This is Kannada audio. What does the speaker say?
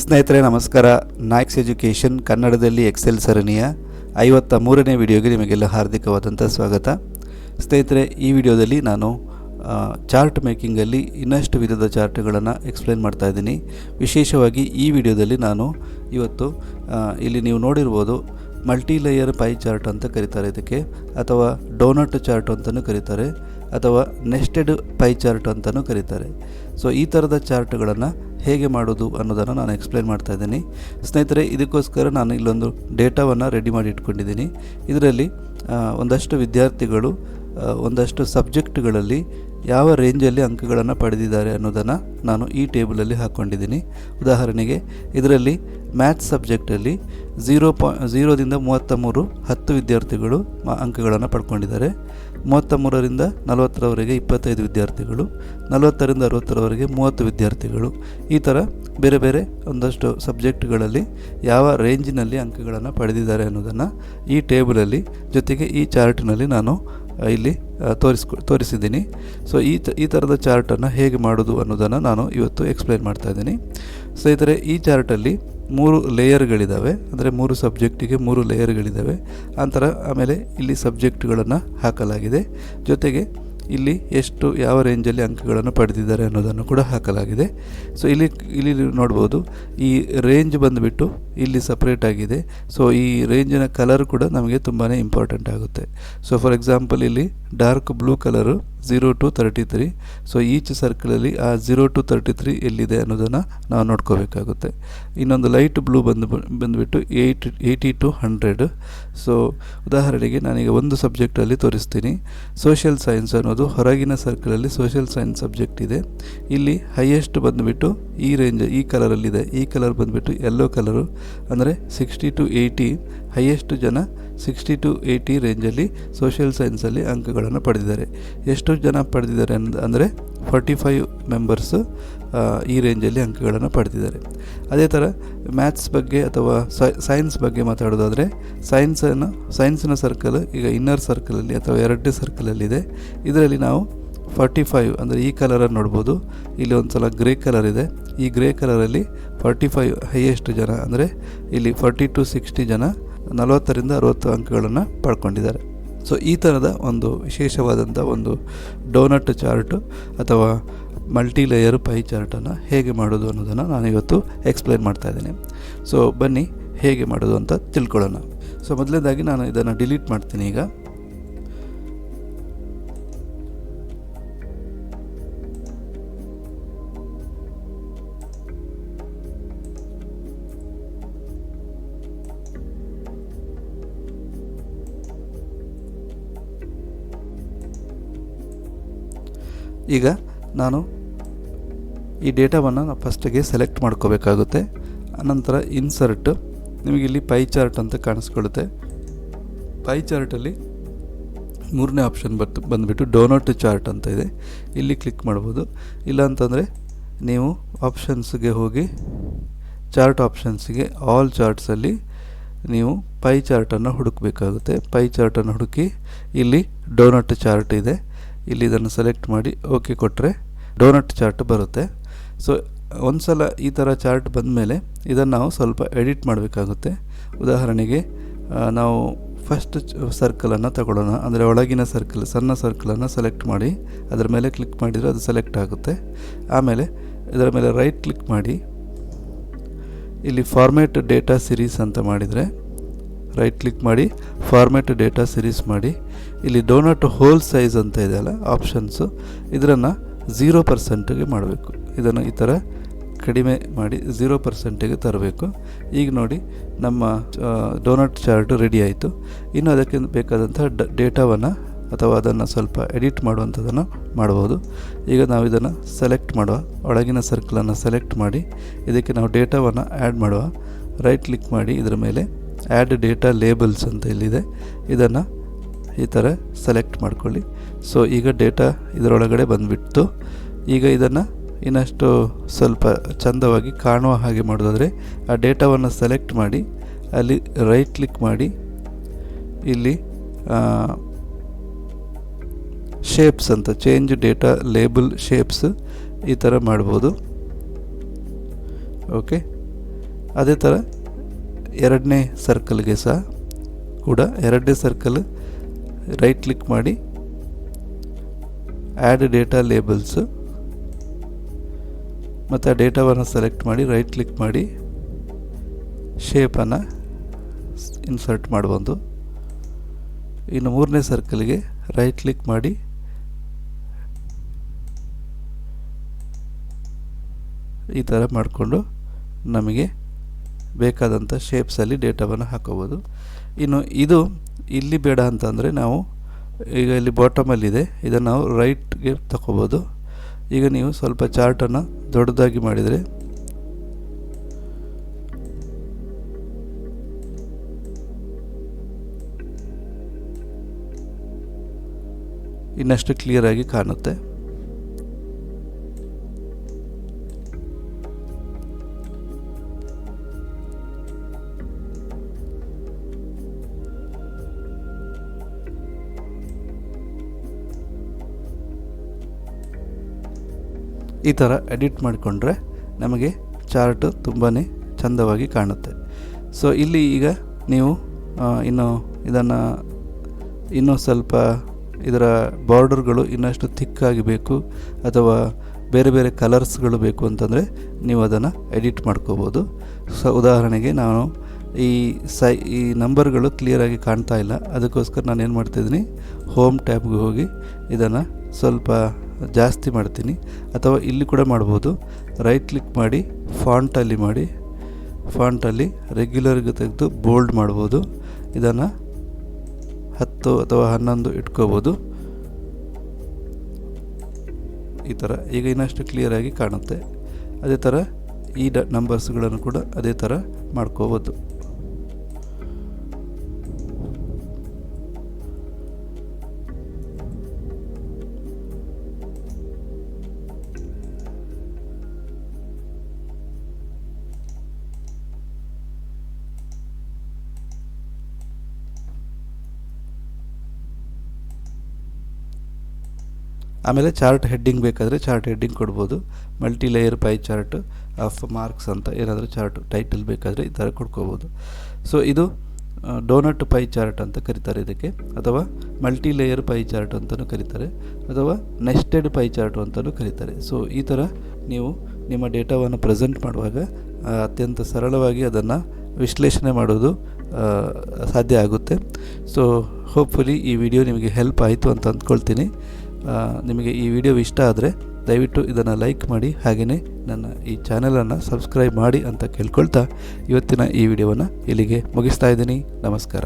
ಸ್ನೇಹಿತರೆ ನಮಸ್ಕಾರ. ನಾಯಕ್ಸ್ ಎಜುಕೇಷನ್ ಕನ್ನಡದಲ್ಲಿ ಎಕ್ಸೆಲ್ ಸರಣಿಯ 53ನೇ ವಿಡಿಯೋಗೆ ನಿಮಗೆಲ್ಲ ಹಾರ್ದಿಕವಾದಂಥ ಸ್ವಾಗತ. ಸ್ನೇಹಿತರೆ, ಈ ವಿಡಿಯೋದಲ್ಲಿ ನಾನು ಚಾರ್ಟ್ ಮೇಕಿಂಗಲ್ಲಿ ಇನ್ನಷ್ಟು ವಿಧದ ಚಾರ್ಟ್ಗಳನ್ನು ಎಕ್ಸ್ಪ್ಲೇನ್ ಮಾಡ್ತಾ ಇದ್ದೀನಿ. ವಿಶೇಷವಾಗಿ ಈ ವಿಡಿಯೋದಲ್ಲಿ ನಾನು ಇವತ್ತು ಇಲ್ಲಿ ನೀವು ನೋಡಿರ್ಬೋದು ಮಲ್ಟಿ ಲೇಯರ್ ಪೈ ಚಾರ್ಟ್ ಅಂತ ಕರೀತಾರೆ ಇದಕ್ಕೆ, ಅಥವಾ ಡೋನಟ್ ಚಾರ್ಟ್ ಅಂತಲೂ ಕರೀತಾರೆ, ಅಥವಾ ನೆಸ್ಟೆಡ್ ಪೈ ಚಾರ್ಟ್ ಅಂತಲೂ ಕರೀತಾರೆ. ಸೊ ಈ ಥರದ ಚಾರ್ಟ್ಗಳನ್ನು ಹೇಗೆ ಮಾಡೋದು ಅನ್ನೋದನ್ನು ನಾನು ಎಕ್ಸ್ಪ್ಲೇನ್ ಮಾಡ್ತಾ ಇದ್ದೀನಿ. ಸ್ನೇಹಿತರೆ, ಇದಕ್ಕೋಸ್ಕರ ನಾನು ಇಲ್ಲೊಂದು ಡೇಟಾವನ್ನು ರೆಡಿ ಮಾಡಿ ಇಟ್ಕೊಂಡಿದ್ದೀನಿ. ಇದರಲ್ಲಿ ಒಂದಷ್ಟು ವಿದ್ಯಾರ್ಥಿಗಳು ಒಂದಷ್ಟು ಸಬ್ಜೆಕ್ಟ್ಗಳಲ್ಲಿ ಯಾವ ರೇಂಜಲ್ಲಿ ಅಂಕಗಳನ್ನು ಪಡೆದಿದ್ದಾರೆ ಅನ್ನೋದನ್ನು ನಾನು ಈ ಟೇಬಲಲ್ಲಿ ಹಾಕ್ಕೊಂಡಿದ್ದೀನಿ. ಉದಾಹರಣೆಗೆ ಇದರಲ್ಲಿ ಮ್ಯಾಥ್ಸ್ ಸಬ್ಜೆಕ್ಟಲ್ಲಿ 0ರಿಂದ 33 10 ವಿದ್ಯಾರ್ಥಿಗಳು ಅಂಕಗಳನ್ನು ಪಡ್ಕೊಂಡಿದ್ದಾರೆ. 33ರಿಂದ 40ರವರೆಗೆ 25 ವಿದ್ಯಾರ್ಥಿಗಳು, 40ರಿಂದ 60ರವರೆಗೆ 30 ವಿದ್ಯಾರ್ಥಿಗಳು. ಈ ಥರ ಬೇರೆ ಬೇರೆ ಒಂದಷ್ಟು ಸಬ್ಜೆಕ್ಟ್ಗಳಲ್ಲಿ ಯಾವ ರೇಂಜಿನಲ್ಲಿ ಅಂಕಗಳನ್ನು ಪಡೆದಿದ್ದಾರೆ ಅನ್ನೋದನ್ನು ಈ ಟೇಬಲಲ್ಲಿ ಜೊತೆಗೆ ಈ ಚಾರ್ಟ್ನಲ್ಲಿ ನಾನು ಇಲ್ಲಿ ತೋರಿಸಿದ್ದೀನಿ. ಸೊ ಈ ಥರದ ಚಾರ್ಟನ್ನು ಹೇಗೆ ಮಾಡೋದು ಅನ್ನೋದನ್ನು ನಾನು ಇವತ್ತು ಎಕ್ಸ್ಪ್ಲೇನ್ ಮಾಡ್ತಾ ಇದ್ದೀನಿ. ಸ್ನೇಹಿತರೆ, ಈ ಚಾರ್ಟಲ್ಲಿ 3 ಲೇಯರ್ಗಳಿದ್ದಾವೆ, ಅಂದರೆ 3 ಸಬ್ಜೆಕ್ಟಿಗೆ 3 ಲೇಯರ್ಗಳಿದ್ದಾವೆ. ನಂತರ ಆಮೇಲೆ ಇಲ್ಲಿ ಸಬ್ಜೆಕ್ಟ್ಗಳನ್ನು ಹಾಕಲಾಗಿದೆ, ಜೊತೆಗೆ ಇಲ್ಲಿ ಎಷ್ಟು ಯಾವ ರೇಂಜಲ್ಲಿ ಅಂಕಗಳನ್ನು ಪಡೆದಿದ್ದಾರೆ ಅನ್ನೋದನ್ನು ಕೂಡ ಹಾಕಲಾಗಿದೆ. ಸೊ ಇಲ್ಲಿ ನೋಡ್ಬೋದು, ಈ ರೇಂಜ್ ಬಂದುಬಿಟ್ಟು ಇಲ್ಲಿ ಸಪ್ರೇಟ್ ಆಗಿದೆ. ಸೊ ಈ ರೇಂಜಿನ ಕಲರ್ ಕೂಡ ನಮಗೆ ತುಂಬಾ ಇಂಪಾರ್ಟೆಂಟ್ ಆಗುತ್ತೆ. ಸೊ ಫಾರ್ ಎಕ್ಸಾಂಪಲ್ ಇಲ್ಲಿ dark blue colour 0 to 33. So each ಸರ್ಕಲಲ್ಲಿ ಆ 0 to 33 ಎಲ್ಲಿದೆ ಅನ್ನೋದನ್ನು ನಾವು ನೋಡ್ಕೋಬೇಕಾಗುತ್ತೆ. ಇನ್ನೊಂದು ಲೈಟ್ ಬ್ಲೂ ಬಂದುಬಿಟ್ಟು 80 to 100. ಸೊ ಉದಾಹರಣೆಗೆ ನಾನೀಗ ಒಂದು ಸಬ್ಜೆಕ್ಟಲ್ಲಿ ತೋರಿಸ್ತೀನಿ. ಸೋಷಿಯಲ್ ಸೈನ್ಸ್ ಅನ್ನೋದು ಹೊರಗಿನ ಸರ್ಕಲಲ್ಲಿ ಸೋಷಿಯಲ್ ಸೈನ್ಸ್ ಸಬ್ಜೆಕ್ಟ್ ಇದೆ. ಇಲ್ಲಿ ಹೈಯೆಸ್ಟ್ ಬಂದುಬಿಟ್ಟು ಈ ರೇಂಜ್ ಈ ಕಲರಲ್ಲಿದೆ. ಈ ಕಲರ್ ಬಂದುಬಿಟ್ಟು ಯೆಲ್ಲೋ ಕಲರು, ಅಂದರೆ 60 to 80. ಹೈಯೆಸ್ಟ್ ಜನ 60 to 80 ರೇಂಜಲ್ಲಿ ಸೋಷಿಯಲ್ ಸೈನ್ಸಲ್ಲಿ ಅಂಕಗಳನ್ನು ಪಡೆದಿದ್ದಾರೆ. ಎಷ್ಟು ಜನ ಪಡೆದಿದ್ದಾರೆ ಅಂದರೆ 45 ಮೆಂಬರ್ಸು ಈ ರೇಂಜಲ್ಲಿ ಅಂಕಗಳನ್ನು ಪಡೆದಿದ್ದಾರೆ. ಅದೇ ಥರ ಮ್ಯಾಥ್ಸ್ ಬಗ್ಗೆ ಅಥವಾ ಸೈನ್ಸ್ ಬಗ್ಗೆ ಮಾತಾಡೋದಾದರೆ ಸೈನ್ಸಿನ ಸರ್ಕಲ್ ಈಗ ಇನ್ನರ್ ಸರ್ಕಲಲ್ಲಿ ಅಥವಾ ಎರಡನೇ ಸರ್ಕಲಲ್ಲಿದೆ. ಇದರಲ್ಲಿ ನಾವು 45 ಅಂದರೆ ಈ ಕಲರನ್ನು ನೋಡ್ಬೋದು. ಇಲ್ಲಿ ಒಂದು ಸಲ ಗ್ರೇ ಕಲರ್ ಇದೆ. ಈ ಗ್ರೇ ಕಲರಲ್ಲಿ 45 ಹೈಯೆಸ್ಟ್ ಜನ, ಅಂದರೆ ಇಲ್ಲಿ 40 to 60 ಜನ 40ರಿಂದ 60 ಅಂಕಗಳನ್ನು ಪಡ್ಕೊಂಡಿದ್ದಾರೆ. ಸೊ ಈ ಥರದ ಒಂದು ವಿಶೇಷವಾದಂಥ ಒಂದು ಡೋನಟ್ ಚಾರ್ಟು ಅಥವಾ ಮಲ್ಟಿ ಲೇಯರ್ ಪೈ ಚಾರ್ಟನ್ನು ಹೇಗೆ ಮಾಡೋದು ಅನ್ನೋದನ್ನು ನಾನು ಇವತ್ತು ಎಕ್ಸ್ಪ್ಲೇನ್ ಮಾಡ್ತಾ ಇದ್ದೀನಿ. ಸೊ ಬನ್ನಿ ಹೇಗೆ ಮಾಡೋದು ಅಂತ ತಿಳ್ಕೊಳ್ಳೋಣ. ಸೊ ಮೊದಲನೇದಾಗಿ ನಾನು ಇದನ್ನು ಡಿಲೀಟ್ ಮಾಡ್ತೀನಿ. ಈಗ ನಾನು ಈ ಡೇಟಾವನ್ನು ಫಸ್ಟಿಗೆ ಸೆಲೆಕ್ಟ್ ಮಾಡ್ಕೋಬೇಕಾಗುತ್ತೆ. ಅನಂತರ ಇನ್ಸರ್ಟ್, ನಿಮಗಿಲ್ಲಿ ಪೈ ಚಾರ್ಟ್ ಅಂತ ಕಾಣಿಸ್ಕೊಳ್ಳುತ್ತೆ. ಪೈ ಚಾರ್ಟಲ್ಲಿ 3ನೇ ಆಪ್ಷನ್ ಬಂದುಬಿಟ್ಟು ಡೋನಟ್ ಚಾರ್ಟ್ ಅಂತ ಇದೆ. ಇಲ್ಲಿ ಕ್ಲಿಕ್ ಮಾಡ್ಬೋದು. ಇಲ್ಲ ಅಂತಂದರೆ ನೀವು ಆಪ್ಷನ್ಸ್ಗೆ ಹೋಗಿ ಚಾರ್ಟ್ ಆಪ್ಷನ್ಸ್ಗೆ ಆಲ್ ಚಾರ್ಟ್ಸಲ್ಲಿ ನೀವು ಪೈ ಚಾರ್ಟನ್ನು ಹುಡುಕಬೇಕಾಗುತ್ತೆ. ಪೈ ಚಾರ್ಟನ್ನು ಹುಡುಕಿ ಇಲ್ಲಿ ಡೋನಟ್ ಚಾರ್ಟ್ ಇದೆ, ಇಲ್ಲಿ ಇದನ್ನು ಸೆಲೆಕ್ಟ್ ಮಾಡಿ ಓಕೆ ಕೊಟ್ಟರೆ ಡೋನಟ್ ಚಾರ್ಟ್ ಬರುತ್ತೆ. ಸೊ ಒಂದು ಸಲ ಈ ಥರ ಚಾರ್ಟ್ ಬಂದ ಮೇಲೆ ಇದನ್ನು ನಾವು ಸ್ವಲ್ಪ ಎಡಿಟ್ ಮಾಡಬೇಕಾಗುತ್ತೆ. ಉದಾಹರಣೆಗೆ ನಾವು ಫಸ್ಟ್ ಸರ್ಕಲನ್ನು ತಗೊಳ್ಳೋಣ, ಅಂದರೆ ಒಳಗಿನ ಸರ್ಕಲ್ ಸಣ್ಣ ಸರ್ಕಲನ್ನು ಸೆಲೆಕ್ಟ್ ಮಾಡಿ ಅದರ ಮೇಲೆ ಕ್ಲಿಕ್ ಮಾಡಿದರೆ ಅದು ಸೆಲೆಕ್ಟ್ ಆಗುತ್ತೆ. ಆಮೇಲೆ ಇದರ ಮೇಲೆ ರೈಟ್ ಕ್ಲಿಕ್ ಮಾಡಿ ಇಲ್ಲಿ ಫಾರ್ಮ್ಯಾಟ್ ಡೇಟಾ ಸಿರೀಸ್ ಅಂತ ಮಾಡಿದರೆ ರೈಟ್ ಕ್ಲಿಕ್ ಮಾಡಿ ಫಾರ್ಮ್ಯಾಟ್ ಡೇಟಾ ಸಿರೀಸ್ ಮಾಡಿ ಇಲ್ಲಿ ಡೋನಟ್ ಹೋಲ್ ಸೈಜ್ ಅಂತ ಇದೆಯಲ್ಲ ಆಪ್ಷನ್ಸು, ಇದನ್ನು 0%ಗೆ ಮಾಡಬೇಕು. ಇದನ್ನು ಈ ಥರ ಕಡಿಮೆ ಮಾಡಿ 0%ಗೆ ತರಬೇಕು. ಈಗ ನೋಡಿ ನಮ್ಮ ಡೋನಟ್ ಚಾರ್ಟ್ ರೆಡಿ ಆಯಿತು. ಇನ್ನು ಅದಕ್ಕೆ ಬೇಕಾದಂಥ ಡೇಟಾವನ್ನು ಅಥವಾ ಅದನ್ನು ಸ್ವಲ್ಪ ಎಡಿಟ್ ಮಾಡುವಂಥದ್ದನ್ನು ಮಾಡ್ಬೋದು. ಈಗ ನಾವು ಇದನ್ನು ಸೆಲೆಕ್ಟ್ ಮಾಡುವ, ಒಳಗಿನ ಸರ್ಕಲನ್ನು ಸೆಲೆಕ್ಟ್ ಮಾಡಿ ಇದಕ್ಕೆ ನಾವು ಡೇಟಾವನ್ನು ಆ್ಯಡ್ ಮಾಡುವ. ರೈಟ್ ಕ್ಲಿಕ್ ಮಾಡಿ ಇದರ ಮೇಲೆ ಆ್ಯಡ್ ಡೇಟಾ ಲೇಬಲ್ಸ್ ಅಂತ ಇಲ್ಲಿದೆ, ಇದನ್ನು ಈ ಥರ ಸೆಲೆಕ್ಟ್ ಮಾಡ್ಕೊಳ್ಳಿ. ಸೊ ಈಗ ಡೇಟಾ ಇದರೊಳಗಡೆ ಬಂದುಬಿಟ್ಟು ಈಗ ಇದನ್ನು ಇನ್ನಷ್ಟು ಸ್ವಲ್ಪ ಚಂದವಾಗಿ ಕಾಣುವ ಹಾಗೆ ಮಾಡೋದಾದರೆ ಆ ಡೇಟಾವನ್ನು ಸೆಲೆಕ್ಟ್ ಮಾಡಿ ಅಲ್ಲಿ ರೈಟ್ ಕ್ಲಿಕ್ ಮಾಡಿ ಇಲ್ಲಿ ಶೇಪ್ಸ್ ಅಂತ ಚೇಂಜ್ ಡೇಟಾ ಲೇಬಲ್ ಶೇಪ್ಸ್ ಈ ಥರ ಮಾಡ್ಬೋದು. ಓಕೆ, ಅದೇ ಥರ ಎರಡನೇ ಸರ್ಕಲ್ಗೆ ಸಹ ಕೂಡ ಎರಡನೇ ಸರ್ಕಲ್ ರೈಟ್ ಕ್ಲಿಕ್ ಮಾಡಿ ಆ್ಯಡ್ ಡೇಟಾ ಲೇಬಲ್ಸು ಮತ್ತು ಆ ಡೇಟಾವನ್ನು ಸೆಲೆಕ್ಟ್ ಮಾಡಿ ರೈಟ್ ಕ್ಲಿಕ್ ಮಾಡಿ ಶೇಪನ್ನು ಇನ್ಸರ್ಟ್ ಮಾಡ್ಬೋದು. ಇನ್ನು ಮೂರನೇ ಸರ್ಕಲ್ಗೆ ರೈಟ್ ಕ್ಲಿಕ್ ಮಾಡಿ ಈ ಥರ ಮಾಡಿಕೊಂಡು ನಮಗೆ ಬೇಕಾದಂಥ ಶೇಪ್ಸಲ್ಲಿ ಡೇಟಾವನ್ನು ಹಾಕೋಬೋದು. ಇನ್ನು ಇದು ಇಲ್ಲಿ ಬೇಡ ಅಂತಂದರೆ ನಾವು ಈಗ ಇಲ್ಲಿ ಬಾಟಮಲ್ಲಿದೆ, ಇದನ್ನು ನಾವು ರೈಟ್ಗೆ ತಗೋಬೋದು. ಈಗ ನೀವು ಸ್ವಲ್ಪ ಚಾರ್ಟನ್ನು ದೊಡ್ಡದಾಗಿ ಮಾಡಿದರೆ ಇನ್ನಷ್ಟು ಕ್ಲಿಯರಾಗಿ ಕಾಣುತ್ತೆ. ಈ ಥರ ಎಡಿಟ್ ಮಾಡಿಕೊಂಡ್ರೆ ನಮಗೆ ಚಾರ್ಟ್ ತುಂಬಾ ಚೆಂದವಾಗಿ ಕಾಣುತ್ತೆ. ಸೊ ಇಲ್ಲಿ ಈಗ ನೀವು ಇದನ್ನು ಇನ್ನೂ ಸ್ವಲ್ಪ ಇದರ ಬಾರ್ಡರ್ಗಳು ಇನ್ನಷ್ಟು ಥಿಕ್ಕಾಗಿ ಬೇಕು ಅಥವಾ ಬೇರೆ ಬೇರೆ ಕಲರ್ಸ್ಗಳು ಬೇಕು ಅಂತಂದರೆ ನೀವು ಅದನ್ನು ಎಡಿಟ್ ಮಾಡ್ಕೋಬೋದು. ಸೊ ಉದಾಹರಣೆಗೆ ನಾನು ಈ ನಂಬರ್ಗಳು ಕ್ಲಿಯರಾಗಿ ಕಾಣ್ತಾ ಇಲ್ಲ, ಅದಕ್ಕೋಸ್ಕರ ನಾನು ಏನು ಮಾಡ್ತಾಯಿದ್ದೀನಿ, ಹೋಮ್ ಟ್ಯಾಬ್ಗೆ ಹೋಗಿ ಇದನ್ನು ಸ್ವಲ್ಪ ಜಾಸ್ತಿ ಮಾಡ್ತೀನಿ. ಅಥವಾ ಇಲ್ಲಿ ಕೂಡ ಮಾಡ್ಬೋದು, ರೈಟ್ ಕ್ಲಿಕ್ ಮಾಡಿ ಫಾಂಟಲ್ಲಿ ರೆಗ್ಯುಲರ್ಗೆ ತೆಗೆದು ಬೋಲ್ಡ್ ಮಾಡ್ಬೋದು. ಇದನ್ನು 10 ಅಥವಾ 11 ಇಟ್ಕೋಬೋದು. ಈ ಥರ ಈಗ ಇನ್ನಷ್ಟು ಕ್ಲಿಯರಾಗಿ ಕಾಣುತ್ತೆ. ಅದೇ ಥರ ಈ ನಂಬರ್ಸ್ಗಳನ್ನು ಕೂಡ ಅದೇ ಥರ ಮಾಡ್ಕೋಬೋದು. ಆಮೇಲೆ ಚಾರ್ಟ್ ಹೆಡ್ಡಿಂಗ್ ಬೇಕಾದರೆ ಚಾರ್ಟ್ ಹೆಡ್ಡಿಂಗ್ ಕೊಡ್ಬೋದು. Multi layer pi chart of marks ಅಂತ ಏನಾದರೂ ಚಾರ್ಟ್ ಟೈಟಲ್ ಬೇಕಾದರೆ ಈ ಥರ ಕೊಡ್ಕೋಬೋದು. ಸೊ ಇದು ಡೋನಟ್ ಪೈ ಚಾರ್ಟ್ ಅಂತ ಕರೀತಾರೆ ಇದಕ್ಕೆ, ಅಥವಾ ಮಲ್ಟಿ ಲೇಯರ್ ಪೈ ಚಾರ್ಟ್ ಅಂತಲೂ ಕರೀತಾರೆ, ಅಥವಾ ನೆಸ್ಟೆಡ್ ಪೈ ಚಾರ್ಟ್ ಅಂತಲೂ ಕರೀತಾರೆ. ಸೊ ಈ ಥರ ನೀವು ನಿಮ್ಮ ಡೇಟಾವನ್ನು ಪ್ರೆಸೆಂಟ್ ಮಾಡುವಾಗ ಅತ್ಯಂತ ಸರಳವಾಗಿ ಅದನ್ನು ವಿಶ್ಲೇಷಣೆ ಮಾಡೋದು ಸಾಧ್ಯ ಆಗುತ್ತೆ. ಸೊ ಹೋಪ್ಫುಲಿ ಈ ವಿಡಿಯೋ ನಿಮಗೆ ಹೆಲ್ಪ್ ಆಯಿತು ಅಂತ ಅಂದ್ಕೊಳ್ತೀನಿ. ನಿಮಗೆ ಈ ವಿಡಿಯೋ ಇಷ್ಟ ಆದರೆ ದಯವಿಟ್ಟು ಇದನ್ನು ಲೈಕ್ ಮಾಡಿ, ಹಾಗೆಯೇ ನನ್ನ ಈ ಚಾನಲನ್ನು ಸಬ್ಸ್ಕ್ರೈಬ್ ಮಾಡಿ ಅಂತ ಕೇಳ್ಕೊಳ್ತಾ ಇವತ್ತಿನ ಈ ವಿಡಿಯೋವನ್ನು ಇಲ್ಲಿಗೆ ಮುಗಿಸ್ತಾ ಇದ್ದೀನಿ. ನಮಸ್ಕಾರ.